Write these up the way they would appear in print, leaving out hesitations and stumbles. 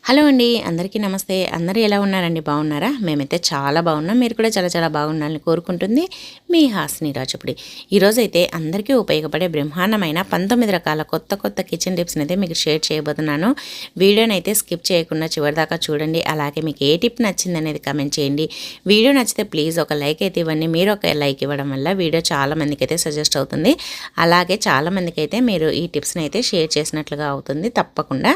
Hello అండి, అందరికీ నమస్తే. అందరూ ఎలా ఉన్నారండి? బాగున్నారా? మేమైతే చాలా బాగున్నాం. మీరు కూడా చాలా చాలా బాగుండాలని కోరుకుంటుంది మీ హాసిని రాజపుడి. ఈరోజైతే అందరికీ ఉపయోగపడే బ్రహ్మాండమైన 19 రకాల కొత్త కొత్త కిచెన్ టిప్స్ని అయితే మీకు షేర్ చేయబోతున్నాను. వీడియోని అయితే స్కిప్ చేయకుండా చివరిదాకా చూడండి. అలాగే మీకు ఏ టిప్ నచ్చింది అనేది కమెంట్ చేయండి. వీడియో నచ్చితే ప్లీజ్ ఒక లైక్ అయితే ఇవ్వండి. మీరు ఒక లైక్ ఇవ్వడం వల్ల వీడియో చాలా మందికి అయితే సజెస్ట్ అవుతుంది. అలాగే చాలా మందికి అయితే మీరు ఈ టిప్స్ని అయితే షేర్ చేసినట్లుగా అవుతుంది. తప్పకుండా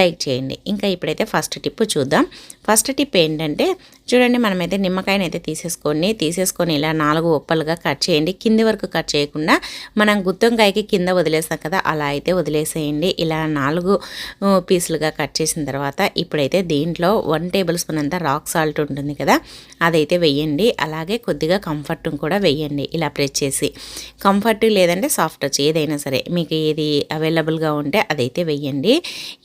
లైక్ చేయండి. ఇంకా ఇప్పుడైతే ఫస్ట్ టిప్ చూద్దాం. ఫస్ట్ టిప్ ఏంటంటే చూడండి, మనమైతే నిమ్మకాయని అయితే తీసేసుకొని ఇలా 4 ఒప్పలుగా కట్ చేయండి. కింది వరకు కట్ చేయకుండా మనం గుత్తొంకాయకి కింద వదిలేస్తాం కదా, అలా అయితే వదిలేసేయండి. ఇలా 4 పీసులుగా కట్ చేసిన తర్వాత ఇప్పుడైతే దీంట్లో 1 టేబుల్ స్పూన్ అంతా రాక్ సాల్ట్ ఉంటుంది కదా, అదైతే వెయ్యండి. అలాగే కొద్దిగా కంఫర్ట్ కూడా వెయ్యండి. ఇలా ప్రెస్ చేసి కంఫర్ట్ లేదంటే సాఫ్ట్ టచ్ ఏదైనా సరే మీకు ఏది అవైలబుల్గా ఉంటే అదైతే వెయ్యండి.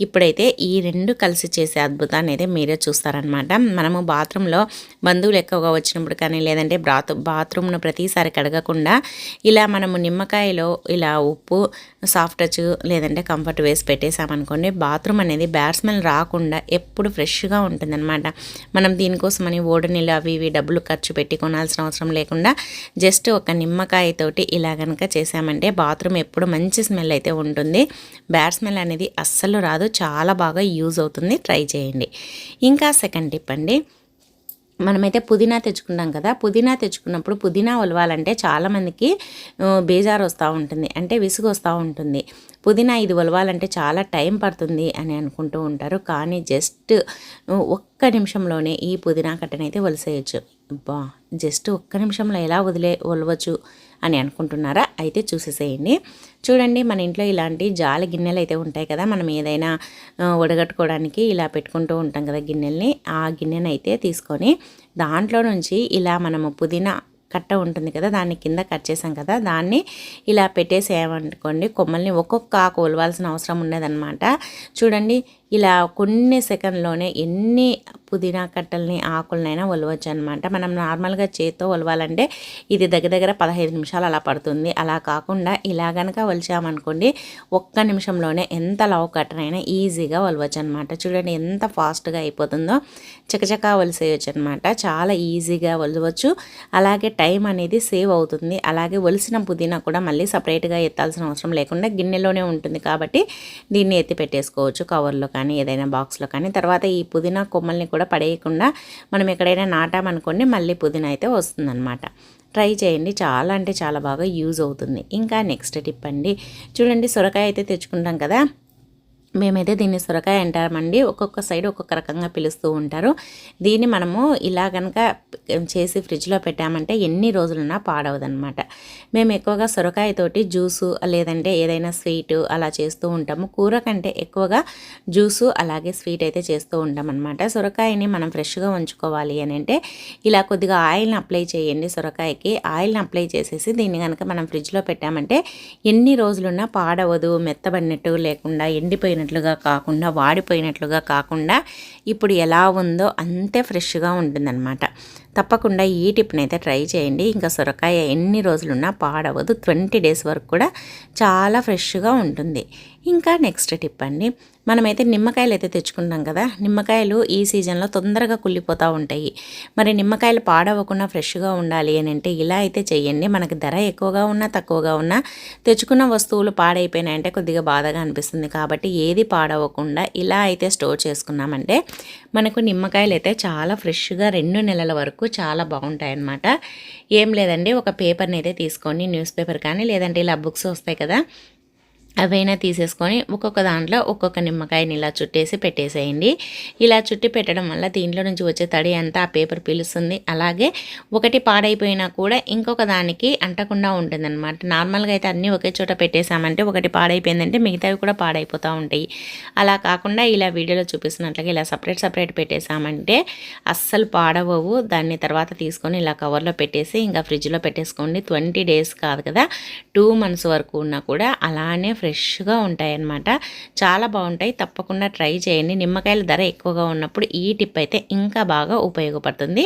ఇప్పుడైతే ఈ 2 కలిసి చేసే అద్భుతాన్ని అయితే మీరే చూస్తారనమాట. మనము బాత్రూంలో బంధువులు ఎక్కువగా వచ్చినప్పుడు కానీ లేదంటే బాత్రూమ్ను ప్రతిసారి కడగకుండా ఇలా మనము నిమ్మకాయలో ఇలా ఉప్పు, సాఫ్ట్ టచ్ లేదంటే కంఫర్ట్ వేసి పెట్టేసామనుకోండి, బాత్రూమ్ అనేది బ్యాడ్ స్మెల్ రాకుండా ఎప్పుడు ఫ్రెష్గా ఉంటుందన్నమాట. మనం దీనికోసమని ఓడనీళ్ళు అవి ఇవి డబ్బులు ఖర్చు పెట్టి కొనాల్సిన అవసరం లేకుండా జస్ట్ ఒక నిమ్మకాయతోటి ఇలా కనుక చేసామంటే బాత్రూమ్ ఎప్పుడు మంచి స్మెల్ అయితే ఉంటుంది. బ్యాడ్ స్మెల్ అనేది అస్సలు రాదు. చాలా బాగా యూజ్ అవుతుంది. ట్రై చేయండి. ఇంకా సెకండ్ టిప్ అండి, మనమైతే పుదీనా తెచ్చుకుంటాం కదా, పుదీనా తెచ్చుకున్నప్పుడు పుదీనా ఒలవాలంటే చాలామందికి బేజారు వస్తూ ఉంటుంది, అంటే విసుగు వస్తూ ఉంటుంది. పుదీనా ఇది ఒలవాలంటే చాలా టైం పడుతుంది అని అనుకుంటూ ఉంటారు. కానీ జస్ట్ ఒక్క నిమిషంలోనే ఈ పుదీనా కట్టనైతే ఒలిసేయచ్చు. జస్ట్ ఒక్క నిమిషంలో ఎలా ఒలవచ్చు అని అనుకుంటున్నారా? అయితే చూసేసేయండి. చూడండి, మన ఇంట్లో ఇలాంటి జాలి గిన్నెలు అయితే ఉంటాయి కదా, మనం ఏదైనా వడగట్టుకోవడానికి ఇలా పెట్టుకుంటూ ఉంటాం కదా గిన్నెల్ని. ఆ గిన్నెని అయితే తీసుకొని దాంట్లో నుంచి ఇలా మనము పుదీనా కట్ట ఉంటుంది కదా, దాన్ని కింద కట్ చేసాం కదా, దాన్ని ఇలా పెట్టేసేయమనుకోండి, కొమ్మల్ని ఒక్కొక్క ఆకు ఒలవాల్సిన అవసరం ఉండదన్నమాట. చూడండి, ఇలా కొన్ని సెకండ్లోనే ఎన్ని పుదీనా కట్టల్ని ఆకులనైనా ఒలవచ్చు అనమాట. మనం నార్మల్గా చేత్తో ఒలవాలంటే ఇది దగ్గర 15 నిమిషాలు అలా పడుతుంది. అలా కాకుండా ఇలా కనుక ఒలిచామనుకోండి, ఒక్క నిమిషంలోనే ఎంత లావు కట్టనైనా ఈజీగా ఒలవచ్చు అనమాట. చూడండి ఎంత ఫాస్ట్గా అయిపోతుందో, చకచకా ఒలిసేయచ్చు అనమాట. చాలా ఈజీగా ఒలవచ్చు. అలాగే టైం అనేది సేవ్ అవుతుంది. అలాగే ఒలిసిన పుదీనా కూడా మళ్ళీ సపరేట్గా ఎత్తాల్సిన అవసరం లేకుండా గిన్నెలోనే ఉంటుంది కాబట్టి దీన్ని ఎత్తి పెట్టేసుకోవచ్చు కవర్లో కానీ ఏదైనా బాక్స్లో కానీ. తర్వాత ఈ పుదీనా కొమ్మల్ని కూడా పడేయకుండా మనం ఎక్కడైనా నాటామనుకోండి, మళ్ళీ పుదీనా అయితే వస్తుందన్నమాట. ట్రై చేయండి, చాలా అంటే చాలా బాగా యూజ్ అవుతుంది. ఇంకా నెక్స్ట్ టిప్ అండి, చూడండి, సొరకాయ అయితే తెచ్చుకుంటాం కదా, మేమైతే దీన్ని సొరకాయ అంటామండి. ఒక్కొక్క సైడ్ ఒక్కొక్క రకంగా పిలుస్తూ ఉంటారు. దీన్ని మనము ఇలా కనుక చేసి ఫ్రిడ్జ్లో పెట్టామంటే ఎన్ని రోజులన్నా పాడవదనమాట. మేము ఎక్కువగా సొరకాయతోటి జ్యూసు లేదంటే ఏదైనా స్వీట్ అలా చేస్తూ ఉంటాము. కూర కంటే ఎక్కువగా జ్యూసు అలాగే స్వీట్ అయితే చేస్తూ ఉంటాం అనమాట. సొరకాయని మనం ఫ్రెష్గా ఉంచుకోవాలి అని అంటే ఇలా కొద్దిగా ఆయిల్ని అప్లై చేయండి. సొరకాయకి ఆయిల్ని అప్లై చేసేసి దీన్ని కనుక మనం ఫ్రిడ్జ్లో పెట్టామంటే ఎన్ని రోజులున్నా పాడవదు. మెత్తబడినట్టు లేకుండా ఎండిపోయినట్లుగా కాకుండా వాడిపోయినట్లుగా కాకుండా ఇప్పుడు ఎలా ఉందో అంతే ఫ్రెష్గా ఉంటుందన్నమాట. తప్పకుండా ఈ టిప్ని అయితే ట్రై చేయండి. ఇంకా సొరకాయ ఎన్ని రోజులున్నా పాడవదు. 20 డేస్ వరకు కూడా చాలా ఫ్రెష్గా ఉంటుంది. ఇంకా నెక్స్ట్ టిప్ అండి, మనమైతే నిమ్మకాయలు అయితే తెచ్చుకుంటాం కదా, నిమ్మకాయలు ఈ సీజన్లో తొందరగా కుళ్ళిపోతూ ఉంటాయి. మరి నిమ్మకాయలు పాడవకుండా ఫ్రెష్గా ఉండాలి అని అంటే ఇలా అయితే చేయండి. మనకి ధర ఎక్కువగా ఉన్నా తక్కువగా ఉన్నా తెచ్చుకున్న వస్తువులు పాడైపోయినాయంటే కొద్దిగా బాధగా అనిపిస్తుంది. కాబట్టి ఏది పాడవకుండా ఇలా అయితే స్టోర్ చేసుకున్నామంటే మనకు నిమ్మకాయలు అయితే చాలా ఫ్రెష్గా 2 నెలల వరకు చాలా బాగుంటాయి అన్నమాట. ఏం లేదండి, ఒక పేపర్ని అయితే తీసుకొని, న్యూస్ పేపర్ కానీ లేదంటే ఇలా బుక్స్ వస్తాయి కదా, అవైనా తీసేసుకొని ఒక్కొక్క దాంట్లో ఒక్కొక్క నిమ్మకాయని ఇలా చుట్టేసి పెట్టేసేయండి. ఇలా చుట్టి పెట్టడం వల్ల దీంట్లో నుంచి వచ్చే తడి అంతా ఆ పేపర్ పీలుస్తుంది. అలాగే ఒకటి పాడైపోయినా కూడా ఇంకొక దానికి అంటకుండా ఉంటుందన్నమాట. నార్మల్గా అయితే అన్నీ ఒకే చోట పెట్టేసామంటే ఒకటి పాడైపోయిందంటే మిగతావి కూడా పాడైపోతూ ఉంటాయి. అలా కాకుండా ఇలా వీడియోలో చూపిస్తున్నట్లుగా ఇలా సపరేట్ పెట్టేసామంటే అస్సలు పాడవవు. దాన్ని తర్వాత తీసుకొని ఇలా కవర్లో పెట్టేసి ఇంకా ఫ్రిడ్జ్లో పెట్టేసుకోండి. 20 డేస్ కాదు కదా, 2 మంత్స్ వరకు ఉన్నా కూడా అలానే ఫ్రెష్గా ఉంటాయన్నమాట. చాలా బాగుంటాయి. తప్పకుండా ట్రై చేయండి. నిమ్మకాయల ధర ఎక్కువగా ఉన్నప్పుడు ఈ టిప్ అయితే ఇంకా బాగా ఉపయోగపడుతుంది.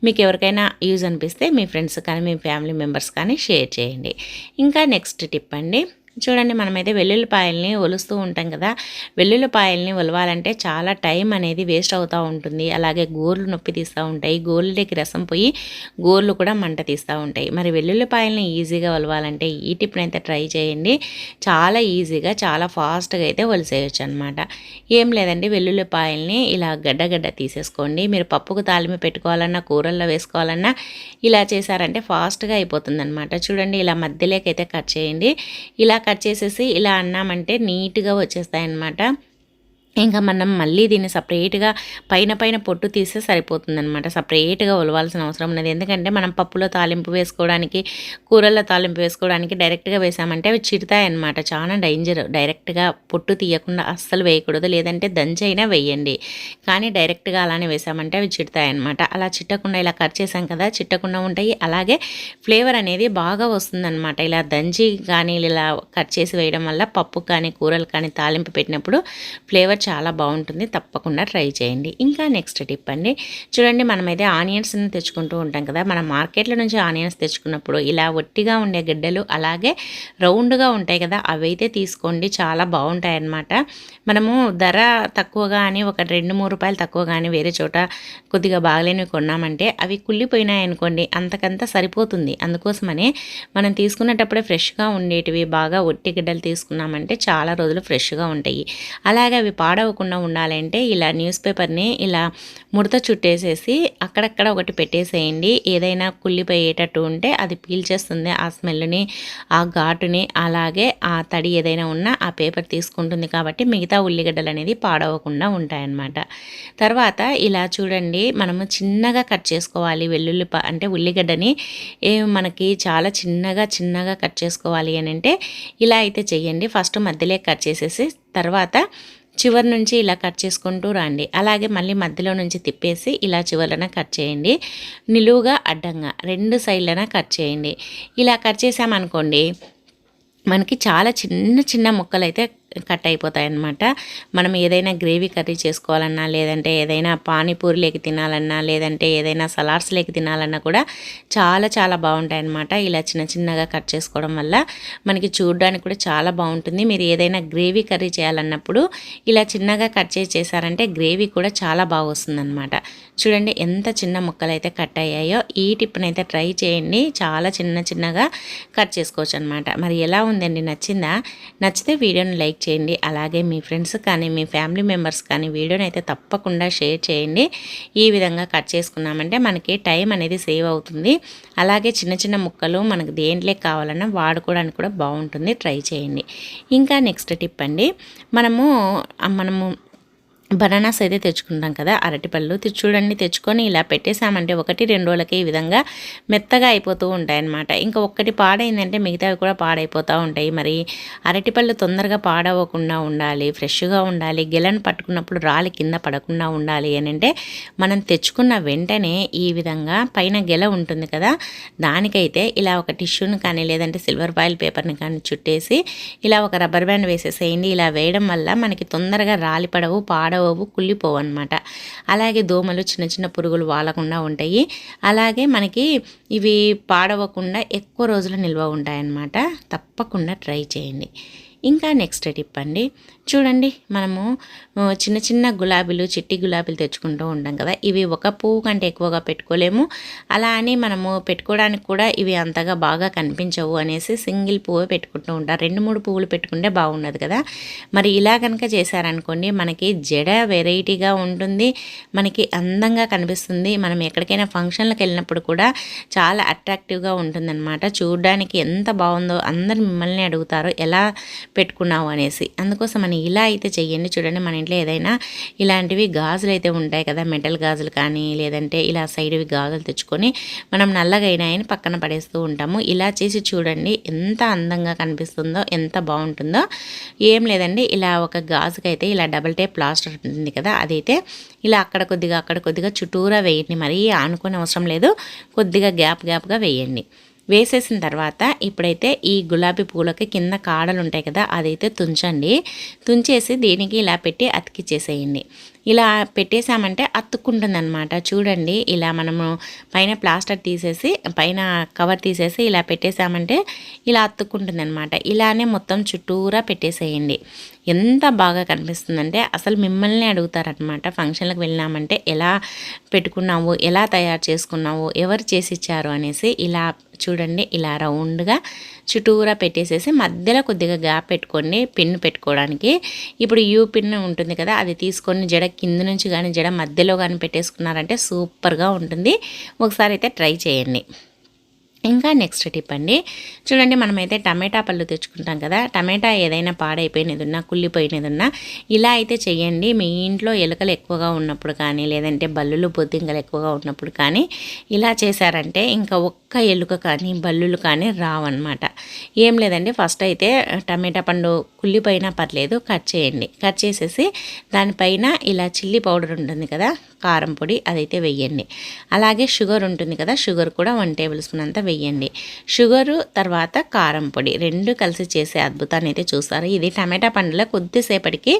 మీకు ఎవరికైనా యూజ్ అనిపిస్తే మీ ఫ్రెండ్స్ కానీ మీ ఫ్యామిలీ మెంబర్స్ కానీ షేర్ చేయండి. ఇంకా నెక్స్ట్ టిప్ అండి, చూడండి మనమైతే వెల్లుల్లిపాయల్ని ఒలుస్తూ ఉంటాం కదా, వెల్లుల్లిపాయల్ని ఒలవాలంటే చాలా టైం అనేది వేస్ట్ అవుతూ ఉంటుంది. అలాగే గోర్లు నొప్పి తీస్తూ ఉంటాయి, గోర్లకి రసం పోయి గోర్లు కూడా మంట తీస్తూ ఉంటాయి. మరి వెల్లుల్లిపాయల్ని ఈజీగా ఒలవాలంటే ఈ టిప్ని అయితే ట్రై చేయండి. చాలా ఈజీగా చాలా ఫాస్ట్గా అయితే ఒలిసేయచ్చు అనమాట. ఏం లేదండి, వెల్లుల్లిపాయల్ని ఇలా గడ్డ తీసేసుకోండి. మీరు పప్పుకు తాలింపు పెట్టుకోవాలన్నా కూరల్లో వేసుకోవాలన్నా ఇలా చేశారంటే ఫాస్ట్గా అయిపోతుంది అనమాట. చూడండి ఇలా మధ్యలోకి అయితే కట్ చేయండి. ఇలా కట్ చేసేసి ఇలా అన్నామంటే నీట్గా వచ్చేస్తాయన్నమాట. ఇంకా మనం మళ్ళీ దీన్ని సపరేట్గా పైన పొట్టు తీస్తే సరిపోతుందనమాట. సపరేట్గా ఒలవాల్సిన అవసరం ఉన్నది. ఎందుకంటే మనం పప్పులో తాలింపు వేసుకోవడానికి, కూరల్లో తాలింపు వేసుకోవడానికి డైరెక్ట్గా వేసామంటే అవి చిరుతాయన్నమాట. చాలా డేంజర్. డైరెక్ట్గా పొట్టు తీయకుండా అస్సలు వేయకూడదు, లేదంటే దంచైనా వేయండి. కానీ డైరెక్ట్గా అలానే వేసామంటే అవి చిరుతాయన్నమాట. అలా చిట్టకుండా ఇలా కట్ చేసాం కదా, చిట్టకుండా ఉంటాయి. అలాగే ఫ్లేవర్ అనేది బాగా వస్తుందన్నమాట. ఇలా దంచి కానీ ఇలా కట్ చేసి వేయడం వల్ల పప్పు కానీ కూరలు కానీ తాలింపు పెట్టినప్పుడు ఫ్లేవర్ చాలా బాగుంటుంది. తప్పకుండా ట్రై చేయండి. ఇంకా నెక్స్ట్ టిప్ అండి, చూడండి మనమైతే ఆనియన్స్ని తెచ్చుకుంటూ ఉంటాం కదా, మన మార్కెట్ల నుంచి ఆనియన్స్ తెచ్చుకున్నప్పుడు ఇలా ఒట్టిగా ఉండే గడ్డలు అలాగే రౌండ్గా ఉంటాయి కదా, అవైతే తీసుకోండి. చాలా బాగుంటాయి అన్నమాట. మనము ధర తక్కువగా అని ఒక 2-3 రూపాయలు తక్కువ కానీ వేరే చోట కొద్దిగా బాగలేనివి కొన్నామంటే అవి కుళ్ళిపోయినాయి అనుకోండి, అంతకంతా సరిపోతుంది. అందుకోసమనే మనం తీసుకునేటప్పుడే ఫ్రెష్గా ఉండేటివి బాగా ఒట్టి గడ్డలు తీసుకున్నామంటే చాలా రోజులు ఫ్రెష్గా ఉంటాయి. అలాగే అవి పాడవకుండా ఉండాలంటే ఇలా న్యూస్ పేపర్ని ఇలా ముడత చుట్టేసేసి అక్కడక్కడ ఒకటి పెట్టేసేయండి. ఏదైనా కుళ్ళిపోయేటట్టు ఉంటే అది పీల్చేస్తుంది ఆ స్మెల్ని, ఆ ఘాటుని. అలాగే ఆ తడి ఏదైనా ఉన్నా ఆ పేపర్ తీసుకుంటుంది కాబట్టి మిగతా ఉల్లిగడ్డలు అనేది పాడవకుండా ఉంటాయన్నమాట. తర్వాత ఇలా చూడండి మనము చిన్నగా కట్ చేసుకోవాలి అంటే ఉల్లిగడ్డని మనకి చాలా చిన్నగా కట్ చేసుకోవాలి అని అంటే ఇలా అయితే చెయ్యండి. ఫస్ట్ మధ్యలో కట్ చేసేసి తర్వాత చివరి నుంచి ఇలా కట్ చేసుకుంటూ రండి. అలాగే మళ్ళీ మధ్యలో నుంచి తిప్పేసి ఇలా చివరన కట్ చేయండి. నిలువుగా అడ్డంగా 2 సైడ్లన కట్ చేయండి. ఇలా కట్ చేసామనుకోండి మనకి చాలా చిన్న ముక్కలు అయితే కట్ అయిపోతాయి అన్నమాట. మనం ఏదైనా గ్రేవీ కర్రీ చేసుకోవాలన్నా, లేదంటే ఏదైనా పానీపూరిలోకి తినాలన్నా, లేదంటే ఏదైనా సలాడ్స్లోకి తినాలన్నా కూడా చాలా బాగుంటాయి అన్నమాట. ఇలా చిన్నగా కట్ చేసుకోవడం వల్ల మనకి చూడడానికి కూడా చాలా బాగుంటుంది. మీరు ఏదైనా గ్రేవీ కర్రీ చేయాలన్నప్పుడు ఇలా చిన్నగా కట్ చేశారంటే గ్రేవీ కూడా చాలా బాగా వస్తుందన్నమాట. చూడండి ఎంత చిన్న ముక్కలు అయితే కట్ అయ్యాయో. ఈ టిప్ని అయితే ట్రై చేయండి. చాలా చిన్నగా కట్ చేసుకోవచ్చు అనమాట. మరి ఎలా ఉందండి, నచ్చిందా? నచ్చితే వీడియోని లైక్ చేయండి. అలాగే మీ ఫ్రెండ్స్ కానీ మీ ఫ్యామిలీ మెంబర్స్ కానీ వీడియోని అయితే తప్పకుండా షేర్ చేయండి. ఈ విధంగా కట్ చేసుకున్నామంటే మనకి టైం అనేది సేవ్ అవుతుంది. అలాగే చిన్న ముక్కలు మనకు దేంట్లో కావాలన్నా వాడుకోవడానికి కూడా బాగుంటుంది. ట్రై చేయండి. ఇంకా నెక్స్ట్ టిప్ అండి, మనము బనానాస్ అయితే తెచ్చుకుంటాం కదా, అరటిపళ్ళు చూడండి. తెచ్చుకొని ఇలా పెట్టేసామంటే 1-2 రోజులకి ఈ విధంగా మెత్తగా అయిపోతూ ఉంటాయన్నమాట. ఇంకా ఒక్కటి పాడైందంటే మిగతావి కూడా పాడైపోతూ ఉంటాయి. మరి అరటిపళ్ళు తొందరగా పాడవకుండా ఉండాలి, ఫ్రెష్గా ఉండాలి, గెలను పట్టుకున్నప్పుడు రాలి కింద పడకుండా ఉండాలి అని అంటే మనం తెచ్చుకున్న వెంటనే ఈ విధంగా పైన గెల ఉంటుంది కదా, దానికైతే ఇలా ఒక టిష్యూని కానీ లేదంటే సిల్వర్ ఫాయిల్ పేపర్ని కానీ చుట్టేసి ఇలా ఒక రబ్బర్ బ్యాండ్ వేసేసేయండి. ఇలా వేయడం వల్ల మనకి తొందరగా రాలి పడవు, పాడవు, కుళ్ళిపోవు అనమాట. అలాగే దోమలు చిన్న పురుగులు వాలకుండా ఉంటాయి. అలాగే మనకి ఇవి పాడవకుండా ఎక్కువ రోజులు నిల్వ ఉంటాయన్నమాట. తప్పకుండా ట్రై చేయండి. ఇంకా నెక్స్ట్ టిప్ అండి, చూడండి మనము చిన్న గులాబీలు, చిట్టి గులాబీలు తెచ్చుకుంటూ ఉంటాం కదా, ఇవి ఒక పువ్వు కంటే ఎక్కువగా పెట్టుకోలేము. అలా అని మనము పెట్టుకోవడానికి కూడా ఇవి అంతగా బాగా కనిపించవు అనేసి సింగిల్ పువ్వు పెట్టుకుంటూ ఉంటారు. 2-3 పువ్వులు పెట్టుకుంటే బాగుండదు కదా. మరి ఇలా కనుక చేశారనుకోండి మనకి జడ వెరైటీగా ఉంటుంది, మనకి అందంగా కనిపిస్తుంది. మనం ఎక్కడికైనా ఫంక్షన్లకు వెళ్ళినప్పుడు కూడా చాలా అట్రాక్టివ్గా ఉంటుందన్నమాట. చూడడానికి ఎంత బాగుందో అందరు మిమ్మల్ని అడుగుతారు ఎలా పెట్టుకున్నావు అనేసి. అందుకోసం మనం ఇలా అయితే చెయ్యండి. చూడండి మన ఇంట్లో ఏదైనా ఇలాంటివి గాజులు అయితే ఉంటాయి కదా, మెటల్ గాజులు కానీ లేదంటే ఇలా సైడ్వి గాజులు తెచ్చుకొని మనం నల్లగా అయినాయని పక్కన పడేస్తూ ఉంటాము. ఇలా చేసి చూడండి ఎంత అందంగా కనిపిస్తుందో, ఎంత బాగుంటుందో. ఏం లేదండి, ఇలా ఒక గాజుకైతే ఇలా డబుల్ టేప్ ప్లాస్టర్ ఉంటుంది కదా, అదైతే ఇలా అక్కడ కొద్దిగా చుట్టూరా వేయండి. మరీ ఆనుకునే అవసరం లేదు, కొద్దిగా గ్యాప్గా వేయండి. వేసేసిన తర్వాత ఇప్పుడైతే ఈ గులాబీ పూలకి కింద కాడలు ఉంటాయి కదా, అదైతే తుంచండి. తుంచేసి దీనికి ఇలా పెట్టి అతికిచ్చేసేయండి. ఇలా పెట్టేసామంటే అతుక్కుంటుందన్నమాట. చూడండి ఇలా మనము పైన ప్లాస్టర్ తీసేసి పైన కవర్ తీసేసి ఇలా పెట్టేసామంటే ఇలా అతుక్కుంటుందన్నమాట. ఇలానే మొత్తం చుట్టూరా పెట్టేసేయండి. ఎంత బాగా కనిపిస్తుందంటే అసలు మిమ్మల్ని అడుగుతారనమాట. ఫంక్షన్లకు వెళ్ళినామంటే ఎలా పెట్టుకున్నావు, ఎలా తయారు చేసుకున్నావు, ఎవరు చేసిచ్చారు అనేసి. ఇలా చూడండి ఇలా రౌండ్గా చుట్టూరా పెట్టేసేసి మధ్యలో కొద్దిగా గ్యాప్ పెట్టుకొని పిన్ పెట్టుకోవడానికి. ఇప్పుడు యూ పిన్ ఉంటుంది కదా, అది తీసుకొని జడ కింద నుంచి కానీ జడ మధ్యలో కానీ పెట్టేసుకున్నారంటే సూపర్గా ఉంటుంది. ఒకసారి అయితే ట్రై చేయండి. ఇంకా నెక్స్ట్ టిప్ అండి, చూడండి మనమైతే టమాటా పళ్ళు తెచ్చుకుంటాం కదా, టమాటా ఏదైనా పాడైపోయినది ఉన్నా కుళ్ళిపోయినది ఉన్నా ఇలా అయితే చెయ్యండి. మీ ఇంట్లో ఎలుకలు ఎక్కువగా ఉన్నప్పుడు కానీ లేదంటే బల్లులు బొద్దింకలు ఎక్కువగా ఉన్నప్పుడు కానీ ఇలా చేశారంటే ఇంకా ఒక్క ఎలుక కానీ బల్లులు కానీ రావన్నమాట. ఏం లేదండి, ఫస్ట్ అయితే టమాటా పండు కుళ్ళిపోయినా పర్లేదు కట్ చేయండి. కట్ చేసేసి దానిపైన ఇలా చిల్లీ పౌడర్ ఉంటుంది కదా, కారం పొడి, అదైతే వెయ్యండి. అలాగే షుగర్ ఉంటుంది కదా, షుగర్ కూడా 1 టేబుల్ స్పూన్ అంతా వెయ్యండి. షుగరు తర్వాత కారం పొడి 2 కలిసి చేసే అద్భుతాన్ని అయితే చూస్తారు. ఇది టమాటా పండులో కొద్దిసేపటికి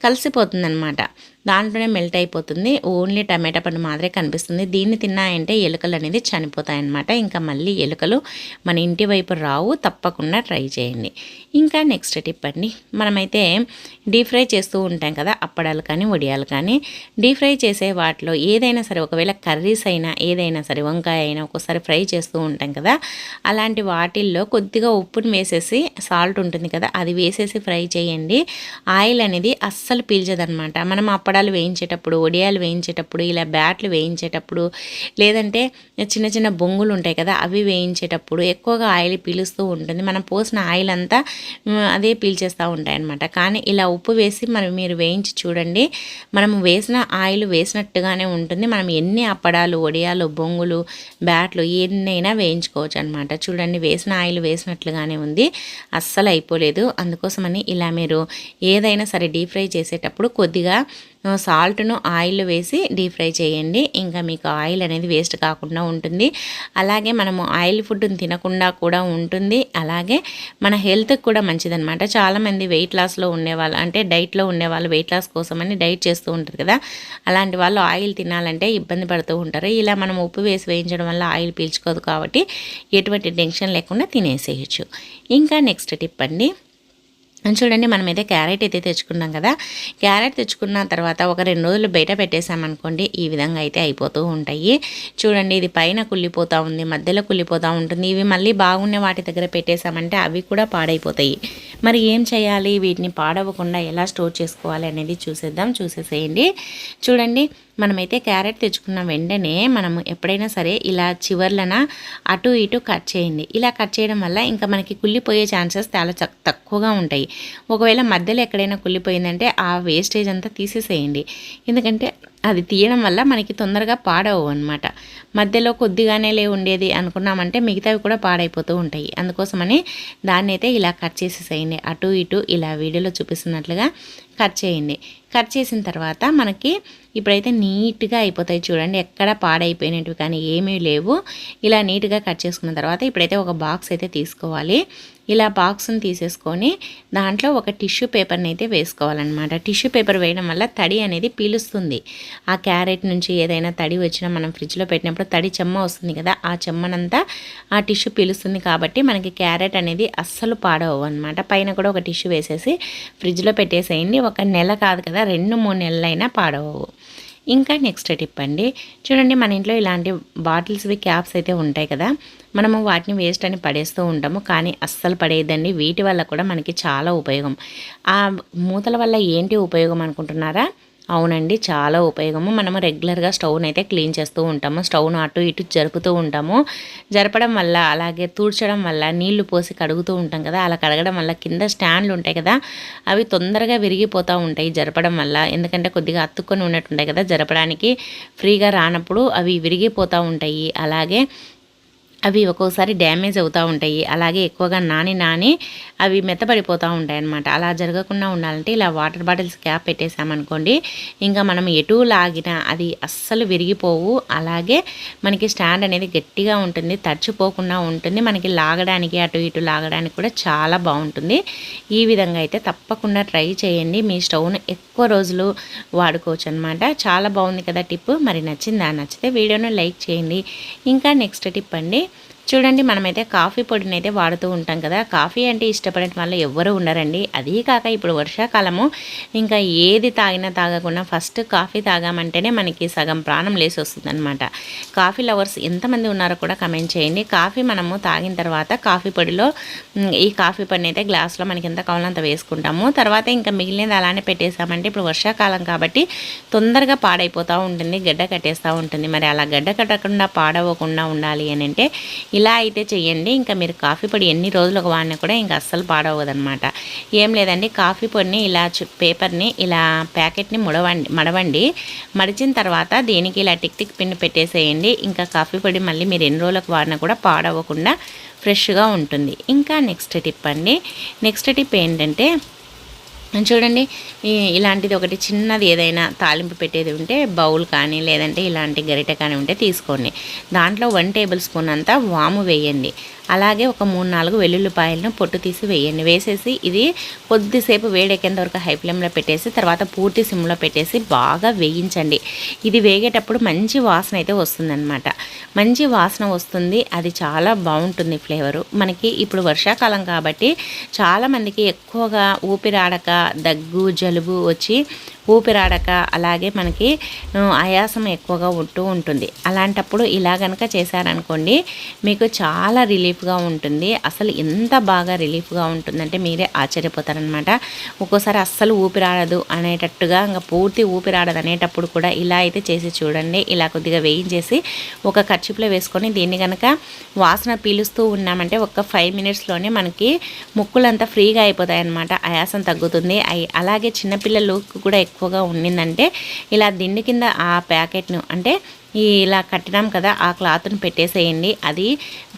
కలిసిపోతుందన్నమాట. దాంట్లోనే మెల్ట్ అయిపోతుంది. ఓన్లీ టమాటా పండు మాత్రమే కనిపిస్తుంది. దీన్ని తిన్నాయంటే ఎలుకలు అనేది చనిపోతాయన్నమాట. ఇంకా మళ్ళీ ఎలుకలు మన ఇంటి వైపు రావు. తప్పకుండా ట్రై చేయండి. ఇంకా నెక్స్ట్ టిప్ అండి, మనమైతే డీప్ ఫ్రై చేస్తూ ఉంటాం కదా, అప్పడాలు కానీ వడియాలు కానీ. డీప్ ఫ్రై చేసే వాటిలో ఏదైనా సరే, ఒకవేళ కర్రీస్ అయినా ఏదైనా సరే, వంకాయ అయినా ఒక్కోసారి ఫ్రై చేస్తూ ఉంటాం కదా, అలాంటి వాటిల్లో కొద్దిగా ఉప్పుని వేసేసి, సాల్ట్ ఉంటుంది కదా, అది వేసేసి ఫ్రై చేయండి. ఆయిల్ అనేది అస్సలు పీల్చదనమాట. మనం అప్పడాలు వేయించేటప్పుడు, వడియాలు వేయించేటప్పుడు, ఇలా బ్యాట్లు వేయించేటప్పుడు, లేదంటే చిన్న చిన్న బొంగులు ఉంటాయి కదా, అవి వేయించేటప్పుడు ఎక్కువగా ఆయిల్ పీలుస్తూ ఉంటుంది. మనం పోసిన ఆయిల్ అంతా అదే పీల్చేస్తూ ఉంటాయి అన్నమాట. కానీ ఇలా ఉప్పు వేసి మీరు వేయించి చూడండి, మనం వేసిన ఆయిల్ వేసినట్టుగానే ఉంటుంది. మనం ఎన్ని అప్పడాలు, వడియాలు, బొంగులు, బ్యాట్లు ఎన్నైనా వేయించుకోవచ్చు అనమాట. చూడండి వేసిన ఆయిల్ వేసినట్లుగానే ఉంది, అస్సలు అయిపోలేదు. అందుకోసమని ఇలా మీరు ఏదైనా సరే డీప్ ఫ్రై చేసేటప్పుడు కొద్దిగా సాల్ట్ను ఆయిల్ వేసి డీప్ ఫ్రై చేయండి. ఇంకా మీకు ఆయిల్ అనేది వేస్ట్ కాకుండా ఉంటుంది. అలాగే మనము ఆయిల్ ఫుడ్ని తినకుండా కూడా ఉంటుంది. అలాగే మన హెల్త్కి కూడా మంచిదన్నమాట. చాలామంది వెయిట్ లాస్లో ఉండేవాళ్ళు, అంటే డైట్లో ఉండేవాళ్ళు, వెయిట్ లాస్ కోసమని డైట్ చేస్తూ ఉంటారు కదా, అలాంటి వాళ్ళు ఆయిల్ తినాలంటే ఇబ్బంది పడుతూ ఉంటారు. ఇలా మనం ఉప్పు వేసి వేయించడం వల్ల ఆయిల్ పీల్చుకోదు కాబట్టి ఎటువంటి టెన్షన్ లేకుండా తినేసేయచ్చు. ఇంకా నెక్స్ట్ టిప్ అండి, చూడండి మనమైతే క్యారెట్ అయితే తెచ్చుకున్నాం కదా, క్యారెట్ తెచ్చుకున్న తర్వాత ఒక 2 రోజులు బయట పెట్టేసామనుకోండి, ఈ విధంగా అయితే అయిపోతూ ఉంటాయి. చూడండి ఇది పైన కుళ్ళిపోతూ ఉంది, మధ్యలో కుళ్ళిపోతూ ఉంటుంది. ఇవి మళ్ళీ బాగున్న వాటి దగ్గర పెట్టేసామంటే అవి కూడా పాడైపోతాయి. మరి ఏం చేయాలి, వీటిని పాడవకుండా ఎలా స్టోర్ చేసుకోవాలి అనేది చూసేసేయండి. చూడండి మనమైతే క్యారెట్ తెచ్చుకున్న వెంటనే మనము ఎప్పుడైనా సరే ఇలా చివర్లన అటు ఇటు కట్ చేయండి. ఇలా కట్ చేయడం వల్ల ఇంకా మనకి కుళ్ళిపోయే ఛాన్సెస్ చాలా తక్కువగా ఉంటాయి. ఒకవేళ మధ్యలో ఎక్కడైనా కుళ్ళిపోయిందంటే ఆ వేస్టేజ్ అంతా తీసేసేయండి. ఎందుకంటే అది తీయడం వల్ల మనకి తొందరగా పాడవు అనమాట. మధ్యలో కొద్దిగానే ఉండేది అనుకున్నామంటే మిగతావి కూడా పాడైపోతూ ఉంటాయి. అందుకోసమని దాన్ని అయితే ఇలా కట్ చేసేసేయండి. అటు ఇటు ఇలా వీడియోలో చూపిస్తున్నట్లుగా కట్ చేయండి. కట్ చేసిన తర్వాత మనకి ఇప్పుడైతే నీట్గా అయిపోతాయి. చూడండి ఎక్కడ పాడైపోయినట్టు కానీ ఏమీ లేవు. ఇలా నీట్గా కట్ చేసుకున్న తర్వాత ఇప్పుడైతే ఒక బాక్స్ అయితే తీసుకోవాలి. ఇలా బాక్స్ని తీసేసుకొని దాంట్లో ఒక టిష్యూ పేపర్ని అయితే వేసుకోవాలన్నమాట. టిష్యూ పేపర్ వేయడం వల్ల తడి అనేది పీలుస్తుంది. ఆ క్యారెట్ నుంచి ఏదైనా తడి వచ్చినా మనం ఫ్రిడ్జ్లో పెట్టినప్పుడు తడి చెమ్మ వస్తుంది కదా, ఆ చెమ్మనంతా ఆ టిష్యూ పీలుస్తుంది. కాబట్టి మనకి క్యారెట్ అనేది అస్సలు పాడవు అనమాట. పైన కూడా ఒక టిష్యూ వేసేసి ఫ్రిడ్జ్లో పెట్టేసేయండి. ఒక నెల కాదు కదా, 2-3 నెలలైనా పాడవు. ఇంకా నెక్స్ట్ టిప్ అండి, చూడండి మన ఇంట్లో ఇలాంటి బాటిల్స్వి క్యాప్స్ అయితే ఉంటాయి కదా, మనము వాటిని వేస్ట్ అని పడేస్తూ ఉంటాము. కానీ అస్సలు పడేయద్దండి, వీటి వల్ల కూడా మనకి చాలా ఉపయోగం. ఆ మూతల వల్ల ఏంటి ఉపయోగం అనుకుంటున్నారా? అవునండి, చాలా ఉపయోగము. మనము రెగ్యులర్గా స్టవ్ని అయితే క్లీన్ చేస్తూ ఉంటాము. స్టవ్ను అటు ఇటు జరుపుతూ ఉంటాము. జరపడం వల్ల, అలాగే తూడ్చడం వల్ల, నీళ్లు పోసి కడుగుతూ ఉంటాం కదా, అలా కడగడం వల్ల కింద స్టాండ్లు ఉంటాయి కదా, అవి తొందరగా విరిగిపోతూ ఉంటాయి జరపడం వల్ల. ఎందుకంటే కొద్దిగా అతుక్కొని ఉన్నట్టు ఉంటాయి కదా, జరపడానికి ఫ్రీగా రానప్పుడు అవి విరిగిపోతూ ఉంటాయి. అలాగే అవి ఒక్కోసారి డ్యామేజ్ అవుతూ ఉంటాయి. అలాగే ఎక్కువగా నాని అవి మెత్తబడిపోతూ ఉంటాయి అన్నమాట. అలా జరగకుండా ఉండాలంటే ఇలా వాటర్ బాటిల్స్ క్యాప్ పెట్టేసామనుకోండి, ఇంకా మనం ఎటు లాగినా అది అస్సలు విరిగిపోవు. అలాగే మనకి స్టాండ్ అనేది గట్టిగా ఉంటుంది, తడిచిపోకుండా ఉంటుంది. మనకి లాగడానికి అటు ఇటు లాగడానికి కూడా చాలా బాగుంటుంది. ఈ విధంగా అయితే తప్పకుండా ట్రై చేయండి. మీ స్టవ్ను ఎక్కువ రోజులు వాడుకోవచ్చు అనమాట. చాలా బాగుంది కదా టిప్. మరి నచ్చిందా? నచ్చితే వీడియోను లైక్ చేయండి. ఇంకా నెక్స్ట్ టిప్ అండి, చూడండి మనమైతే కాఫీ పొడిని అయితే వాడుతూ ఉంటాం కదా. కాఫీ అంటే ఇష్టపడే వాళ్ళు ఎవ్వరూ ఉండరండి. అదీ కాక ఇప్పుడు వర్షాకాలము, ఇంకా ఏది తాగినా తాగకుండా ఫస్ట్ కాఫీ తాగామంటేనే మనకి సగం ప్రాణం లేసి వస్తుందన్నమాట. కాఫీ లవర్స్ ఎంతమంది ఉన్నారో కూడా కమెంట్ చేయండి. కాఫీ మనము తాగిన తర్వాత కాఫీ పొడిలో ఈ కాఫీ పొడిని అయితే గ్లాస్లో మనకి ఎంత కావాలంత వేసుకుంటాము. తర్వాత ఇంకా మిగిలినది అలానే పెట్టేసామంటే ఇప్పుడు వర్షాకాలం కాబట్టి తొందరగా పాడైపోతూ ఉంటుంది, గడ్డ కట్టేస్తూ ఉంటుంది. మరి అలా గడ్డ కట్టకుండా పాడవకుండా ఉండాలి అని అంటే ఇలా అయితే చెయ్యండి. ఇంకా మీరు కాఫీ పొడి ఎన్ని రోజులకు వాడినా కూడా ఇంకా అస్సలు పాడవదనమాట. ఏం లేదండి, కాఫీ పొడిని ఇలా పేపర్ని ఇలా ప్యాకెట్ని మడవండి. మడిచిన తర్వాత దీనికి ఇలా టిక్ టిక్ పిన్ పెట్టేసేయండి. ఇంకా కాఫీ పొడి మళ్ళీ మీరు ఎన్ని రోజులకు వాడినా కూడా పాడవకుండా ఫ్రెష్గా ఉంటుంది. ఇంకా నెక్స్ట్ టిప్ అండి, నెక్స్ట్ టిప్ ఏంటంటే చూడండి, ఇలాంటిది ఒకటి చిన్నది ఏదైనా తాలింపు పెట్టేది ఉంటే బౌల్ కానీ లేదంటే ఇలాంటి గరిటె కానీ ఉంటే తీసుకోండి. దాంట్లో 1 టేబుల్ స్పూన్ అంతా వాము వేయండి. అలాగే ఒక 3-4 వెల్లుల్లిపాయలను పొట్టు తీసి వేయండి. వేసేసి ఇది కొద్దిసేపు వేడెక్కేంత వరకు హై ఫ్లేమ్లో పెట్టేసి తర్వాత పూర్తి సిమ్లో పెట్టేసి బాగా వేయించండి. ఇది వేగేటప్పుడు మంచి వాసన అయితే వస్తుందన్నమాట. మంచి వాసన వస్తుంది, అది చాలా బాగుంటుంది ఫ్లేవరు. మనకి ఇప్పుడు వర్షాకాలం కాబట్టి చాలామందికి ఎక్కువగా ఊపిరాడక దగ్గు జలుబు వచ్చి ఊపిరాడక అలాగే మనకి ఆయాసం ఎక్కువగా ఉంటూ ఉంటుంది. అలాంటప్పుడు ఇలా కనుక చేశారనుకోండి మీకు చాలా రిలీఫ్గా ఉంటుంది. అసలు ఎంత బాగా రిలీఫ్గా ఉంటుందంటే మీరే ఆశ్చర్యపోతారనమాట. ఒక్కోసారి అస్సలు ఊపిరాడదు అనేటట్టుగా ఇంకా పూర్తి ఊపిరాడదు అనేటప్పుడు కూడా ఇలా అయితే చేసి చూడండి. ఇలా కొద్దిగా వేయించేసి ఒక కర్చీప్లో వేసుకొని దీన్ని కనుక వాసన పీలుస్తూ ఉన్నామంటే ఒక 5 మినిట్స్లోనే మనకి ముక్కులంతా ఫ్రీగా అయిపోతాయి అన్నమాట. ఆయాసం తగ్గుతుంది. అలాగే చిన్నపిల్లలకు కూడా ఎక్కువగా ఉండిందంటే ఇలా దిండు కింద ఆ ప్యాకెట్ను అంటే ఇలా కట్టినాం కదా ఆ క్లాత్ను పెట్టేసేయండి. అది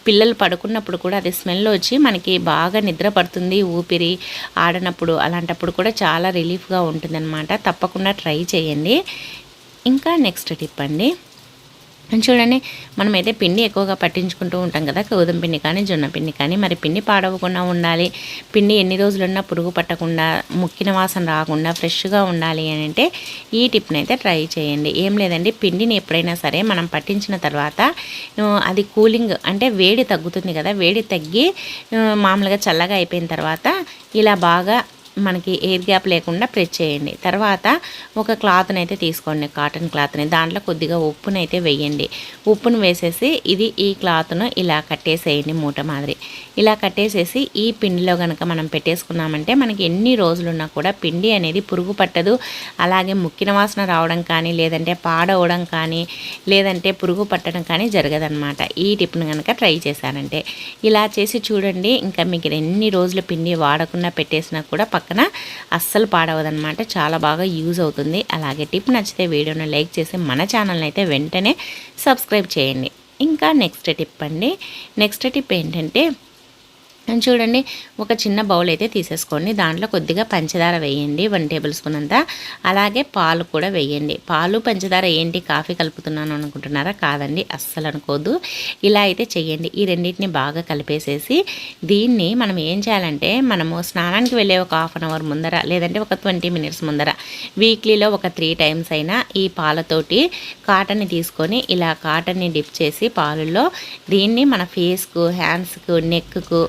పిల్లలు పడుకున్నప్పుడు కూడా అది స్మెల్ వచ్చి మనకి బాగా నిద్ర పడుతుంది, ఊపిరి ఆడనప్పుడు. అలాంటప్పుడు కూడా చాలా రిలీఫ్గా ఉంటుందన్నమాట. తప్పకుండా ట్రై చేయండి. ఇంకా నెక్స్ట్ టిప్ అండి, చూడండి మనమైతే పిండి ఎక్కువగా పట్టించుకుంటూ ఉంటాం కదా, గోధుమ పిండి కానీ జొన్న పిండి కానీ. మరి పిండి పాడవకుండా ఉండాలి, పిండి ఎన్ని రోజులున్నా పురుగు పట్టకుండా ముక్కిన వాసన రాకుండా ఫ్రెష్గా ఉండాలి అని అంటే ఈ టిప్ని అయితే ట్రై చేయండి. ఏం లేదండి, పిండిని ఎప్పుడైనా సరే మనం పట్టించిన తర్వాత అది కూలింగ్ అంటే వేడి తగ్గుతుంది కదా, వేడి తగ్గి మామూలుగా చల్లగా అయిపోయిన తర్వాత ఇలా బాగా మనకి ఎయిర్ గ్యాప్ లేకుండా ప్రెస్ చేయండి. తర్వాత ఒక క్లాత్ని అయితే తీసుకోండి, కాటన్ క్లాత్ని. దాంట్లో కొద్దిగా ఉప్పును అయితే వేయండి. ఉప్పును వేసేసి ఈ క్లాత్ను ఇలా కట్టేసేయండి మూట మాదిరి. ఇలా కట్టేసేసి ఈ పిండిలో కనుక మనం పెట్టేసుకున్నామంటే మనకి ఎన్ని రోజులున్నా కూడా పిండి అనేది పురుగు పట్టదు. అలాగే ముక్కిన వాసన రావడం కానీ లేదంటే పాడవడం కానీ లేదంటే పురుగు పట్టడం కానీ జరగదన్నమాట. ఈ టిప్ను కనుక ట్రై చేశానంటే ఇలా చేసి చూడండి. ఇంకా మీకు ఎన్ని రోజులు పిండి వాడకుండా పెట్టేసినా కూడా పక్కన అస్సలు పాడవదనమాట. చాలా బాగా యూజ్ అవుతుంది. అలాగే టిప్ నచ్చితే వీడియోని లైక్ చేసి మన ఛానల్ని అయితే వెంటనే సబ్స్క్రైబ్ చేయండి. ఇంకా నెక్స్ట్ టిప్ అండి, నెక్స్ట్ టిప్ ఏంటంటే చూడండి, ఒక చిన్న బౌల్ అయితే తీసేసుకోండి. దాంట్లో కొద్దిగా పంచదార వేయండి, 1 టేబుల్ స్పూన్ అంతా. అలాగే పాలు కూడా వేయండి. పాలు పంచదార ఏంటి కాఫీ కలుపుతున్నాను అనుకుంటున్నారా? కాదండి, అస్సలు అనుకోదు. ఇలా అయితే చెయ్యండి. ఈ రెండింటిని బాగా కలిపేసేసి దీన్ని మనం ఏం చేయాలంటే మనము స్నానానికి వెళ్ళే ఒక 1/2 అవర్ ముందర లేదంటే ఒక 20 మినిట్స్ ముందర వీక్లీలో ఒక 3 టైమ్స్ అయినా ఈ పాలతోటి కాటన్ని తీసుకొని ఇలా కాటన్ని డిప్ చేసి పాలుల్లో దీన్ని మన ఫేస్కు, హ్యాండ్స్కు, నెక్కు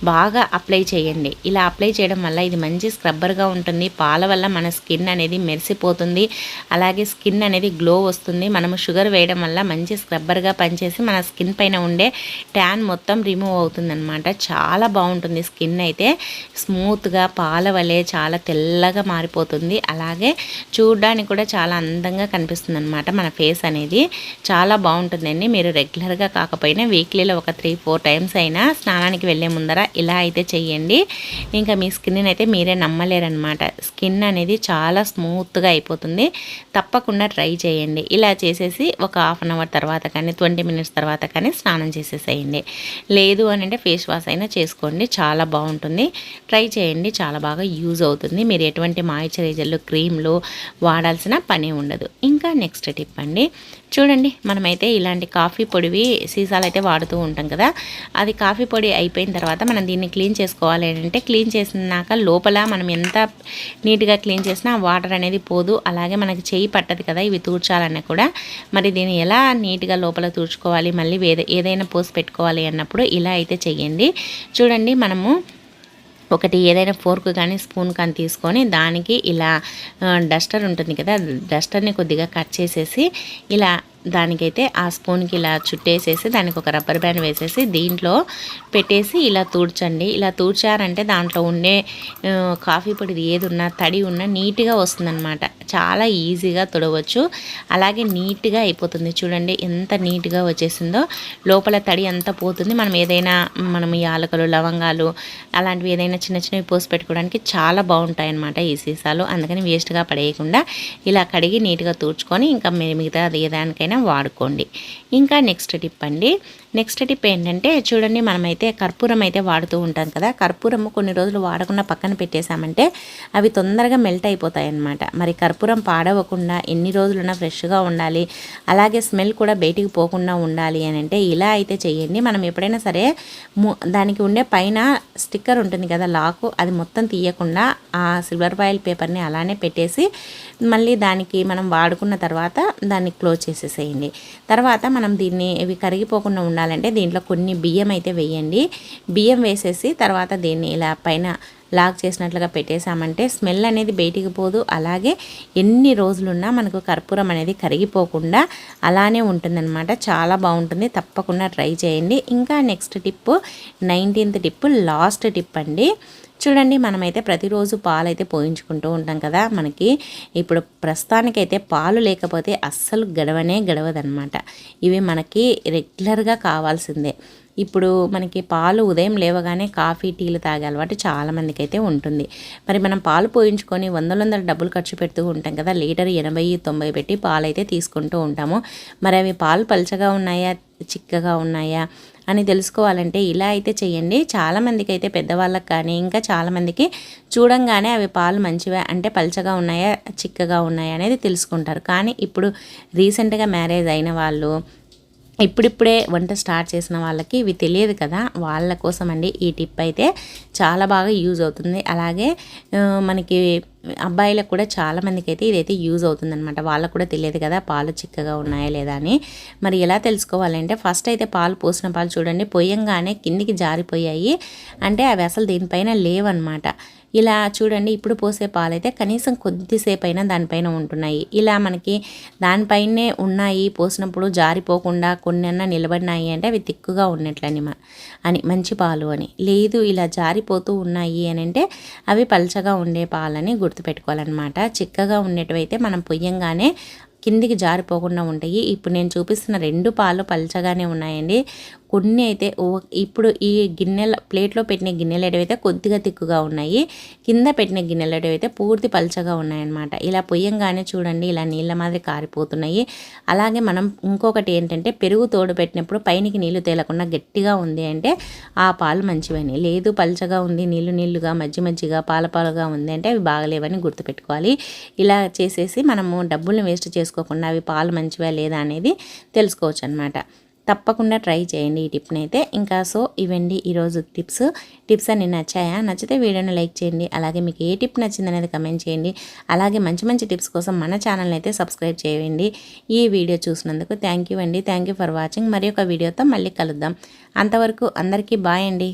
బాగా అప్లై చేయండి. ఇలా అప్లై చేయడం వల్ల ఇది మంచి స్క్రబ్బర్గా ఉంటుంది. పాల వల్ల మన స్కిన్ అనేది మెరిసిపోతుంది. అలాగే స్కిన్ అనేది గ్లో వస్తుంది. మనము షుగర్ వేయడం వల్ల మంచి స్క్రబ్బర్గా పనిచేసి మన స్కిన్ పైన ఉండే ట్యాన్ మొత్తం రిమూవ్ అవుతుందన్నమాట. చాలా బాగుంటుంది. స్కిన్ అయితే స్మూత్గా పాల వలె చాలా తెల్లగా మారిపోతుంది. అలాగే చూడడానికి కూడా చాలా అందంగా కనిపిస్తుంది అనమాట. మన ఫేస్ అనేది చాలా బాగుంటుందండి. మీరు రెగ్యులర్గా కాకపోయినా వీక్లీలో ఒక 3-4 టైమ్స్ అయినా స్నానానికి వెళ్ళే ముందర చూసారా, ఇలా అయితే చెయ్యండి. ఇంకా మీ స్కిన్ అయితే మీరే నమ్మలేరనమాట. స్కిన్ అనేది చాలా స్మూత్గా అయిపోతుంది. తప్పకుండా ట్రై చేయండి. ఇలా చేసేసి ఒక హాఫ్ అన్ అవర్ తర్వాత కానీ 20 మినిట్స్ తర్వాత కానీ స్నానం చేసేసేయండి. లేదు అని అంటే ఫేస్ వాష్ అయినా చేసుకోండి, చాలా బాగుంటుంది. ట్రై చేయండి, చాలా బాగా యూజ్ అవుతుంది. మీరు ఎటువంటి మాయిశ్చరైజర్లు క్రీమ్లు వాడాల్సిన పని ఉండదు. ఇంకా నెక్స్ట్ టిప్ అండి, చూడండి మనమైతే ఇలాంటి కాఫీ పొడివి సీసాలు అయితే వాడుతూ ఉంటాం కదా. అది కాఫీ పొడి అయిపోయిన తర్వాత మనం దీన్ని క్లీన్ చేసుకోవాలి అంటే, క్లీన్ చేసినాక లోపల మనం ఎంత నీట్గా క్లీన్ చేసినా వాటర్ అనేది పోదు, అలాగే మనకి చేయి పట్టదు కదా ఇవి తూడ్చాలన్నా కూడా. మరి దీన్ని ఎలా నీట్గా లోపల తూడ్చుకోవాలి, మళ్ళీ ఏదైనా పోసి పెట్టుకోవాలి అన్నప్పుడు ఇలా అయితే చెయ్యండి. చూడండి, మనము ఒకటి ఏదైనా ఫోర్క్ కానీ స్పూన్ కానీ తీసుకొని దానికి ఇలా డస్టర్ ఉంటుంది కదా, డస్టర్ని కొద్దిగా కట్ చేసేసి ఇలా దానికైతే ఆ స్పూన్కి ఇలా చుట్టేసేసి దానికి ఒక రబ్బర్ బ్యాండ్ వేసేసి దీంట్లో పెట్టేసి ఇలా తూడ్చండి. ఇలా తూడ్చారంటే దాంట్లో ఉండే కాఫీ పొడి ఏది ఉన్నా తడి ఉన్నా నీట్గా వస్తుందన్నమాట. చాలా ఈజీగా తుడవచ్చు, అలాగే నీట్గా అయిపోతుంది. చూడండి ఎంత నీట్గా వచ్చేసిందో, లోపల తడి అంతా పోతుంది. మనం యాలకులు లవంగాలు అలాంటివి ఏదైనా చిన్న చిన్నవి పోసి పెట్టుకోవడానికి చాలా బాగుంటాయి అన్నమాట ఈ సీసాలు. అందుకని వేస్ట్గా పడేయకుండా ఇలా కడిగి నీట్గా తూడ్చుకొని ఇంకా మిగతా ఏదానికైనా వాడుకోండి. ఇంకా నెక్స్ట్ టిప్ అండి, నెక్స్ట్ టిప్ ఏంటంటే చూడండి, మనమైతే కర్పూరం అయితే వాడుతూ ఉంటాం కదా. కర్పూరం కొన్ని రోజులు వాడకుండా పక్కన పెట్టేశామంటే అవి తొందరగా మెల్ట్ అయిపోతాయి అన్నమాట. మరి కర్పూరం పాడవకుండా ఎన్ని రోజులున్నా ఫ్రెష్గా ఉండాలి, అలాగే స్మెల్ కూడా బయటికి పోకుండా ఉండాలి అని అంటే ఇలా అయితే చేయండి. మనం ఎప్పుడైనా సరే దానికి ఉండే పైన స్టిక్కర్ ఉంటుంది కదా లాకు, అది మొత్తం తీయకుండా ఆ సిల్వర్ ఫాయిల్ పేపర్ని అలానే పెట్టేసి మళ్ళీ దానికి మనం వాడుకున్న తర్వాత దాన్ని క్లోజ్ చేసేసేయండి. తర్వాత మనం దీన్ని ఇవి కరిగిపోకుండా ఉండాలంటే దీంట్లో కొన్ని బియ్యం అయితే వేయండి. బియ్యం వేసేసి తర్వాత దీన్ని ఇలా పైన లాక్ చేసినట్లుగా పెట్టేసామంటే స్మెల్ అనేది బయటికి పోదు, అలాగే ఎన్ని రోజులున్నా మనకు కర్పూరం అనేది కరిగిపోకుండా అలానే ఉంటుందన్నమాట. చాలా బాగుంటుంది, తప్పకుండా ట్రై చేయండి. ఇంకా next tip 19th tip, last tip అండి. చూడండి, మనమైతే ప్రతిరోజు పాలు అయితే పోయించుకుంటూ ఉంటాం కదా. మనకి ఇప్పుడు ప్రస్తుతానికైతే పాలు లేకపోతే అస్సలు గడవదనమాట. ఇవి మనకి రెగ్యులర్గా కావాల్సిందే. ఇప్పుడు మనకి పాలు ఉదయం లేవగానే కాఫీ టీలు తాగే అలవాటు చాలామందికి అయితే ఉంటుంది. మరి మనం పాలు పోయించుకొని వందల డబ్బులు ఖర్చు పెడుతూ ఉంటాం కదా. లీటర్ 80-90 పెట్టి పాలు అయితే తీసుకుంటూ ఉంటాము. మరి అవి పాలు పల్చగా ఉన్నాయా చిక్కగా ఉన్నాయా అని తెలుసుకోవాలంటే ఇలా అయితే చేయండి. చాలామందికి అయితే పెద్దవాళ్ళకి కానీ ఇంకా చాలామందికి చూడంగానే అవి పాలు మంచివే అంటే పల్చగా ఉన్నాయా చిక్కగా ఉన్నాయా అనేది తెలుసుకుంటారు. కానీ ఇప్పుడు రీసెంట్గా మ్యారేజ్ అయిన వాళ్ళు, ఇప్పుడిప్పుడే వంట స్టార్ట్ చేసిన వాళ్ళకి ఇవి తెలియదు కదా, వాళ్ళ కోసం అండి ఈ టిప్ అయితే చాలా బాగా యూజ్ అవుతుంది. అలాగే మనకి అబ్బాయిలకు కూడా చాలామందికి అయితే ఇదైతే యూజ్ అవుతుందన్నమాట. వాళ్ళకు కూడా తెలియదు కదా పాలు చిక్కగా ఉన్నాయా లేదా అని. మరి ఎలా తెలుసుకోవాలంటే ఫస్ట్ అయితే పాలు పోసిన పాలు చూడండి, పొయ్యంగానే కిందికి జారిపోయాయి అంటే అవి అసలు దీనిపైన లేవన్నమాట. ఇలా చూడండి, ఇప్పుడు పోసే పాలైతే కనీసం కొద్దిసేపు అయినా దానిపైన ఉంటున్నాయి. ఇలా మనకి దానిపైనే ఉన్నాయి, పోసినప్పుడు జారిపోకుండా కొన్నన్నా నిలబడినాయి అంటే అవి తిక్కుగా ఉన్నట్లని అని మంచి పాలు అని. లేదు ఇలా జారిపోతూ ఉన్నాయి అని అంటే అవి పల్చగా ఉండే పాలని గుర్తుపెట్టుకోవాలన్నమాట. చిక్కగా ఉండేటివైతే మనం పొయ్యంగానే కిందికి జారిపోకుండా ఉంటాయి. ఇప్పుడు నేను చూపిస్తున్న 2 పాలు పల్చగానే ఉన్నాయండి. కొన్ని అయితే ఇప్పుడు ఈ ప్లేట్లో పెట్టిన గిన్నెలు ఏవైతే కొద్దిగా తిక్కుగా ఉన్నాయి, కింద పెట్టిన గిన్నెలు ఏవైతే పూర్తి పల్చగా ఉన్నాయన్నమాట. ఇలా పొయ్యంగానే చూడండి ఇలా నీళ్ళ మాదిరి కారిపోతున్నాయి. అలాగే మనం ఇంకొకటి ఏంటంటే పెరుగు తోడు పెట్టినప్పుడు పైనకి నీళ్లు తేలకుండా గట్టిగా ఉంది అంటే ఆ పాలు మంచివని. లేదు పల్చగా ఉంది, నీళ్లుగా మజ్జిగా పాలగా ఉంది అంటే అవి బాగలేవని గుర్తుపెట్టుకోవాలి. ఇలా చేసేసి మనము డబ్బుల్ని వేస్ట్ చేసుకోకుండా అవి పాలు మంచివా లేదా అనేది తెలుసుకోవచ్చు అనమాట. తప్పకుండా ట్రై చేయండి ఈ టిప్ని అయితే. ఇంకా సో ఇవండి ఈరోజు టిప్స్ అన్ని నచ్చాయా? నచ్చితే వీడియోని లైక్ చేయండి. అలాగే మీకు ఏ టిప్ నచ్చింది అనేది కమెంట్ చేయండి. అలాగే మంచి టిప్స్ కోసం మన ఛానల్ని అయితే సబ్స్క్రైబ్ చేయండి. ఈ వీడియో చూసినందుకు థ్యాంక్ యూ అండి. Thank you for watching. మరి ఒక వీడియోతో మళ్ళీ కలుద్దాం. అంతవరకు అందరికీ బాయ్ అండి.